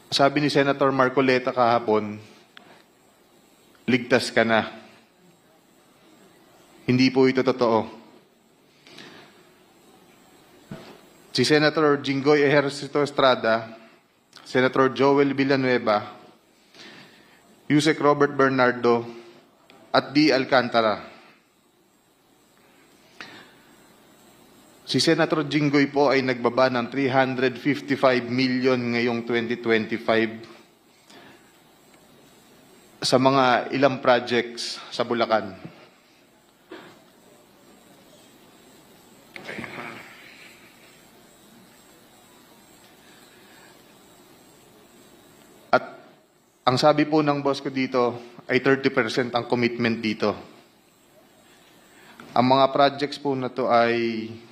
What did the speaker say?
Sabi ni Senator Marcoleta kahapon, ligtas ka na. Hindi po ito totoo. Si Senator Jinggoy Ejercito Estrada, Senator Joel Villanueva, Yusek Robert Bernardo, at D. Alcantara. Si Senator Jinggoy po ay nagbaba ng 355 million ngayong 2025 sa mga ilang projects sa Bulacan. At ang sabi po ng boss ko dito ay 30% ang commitment dito. Ang mga projects po na to ay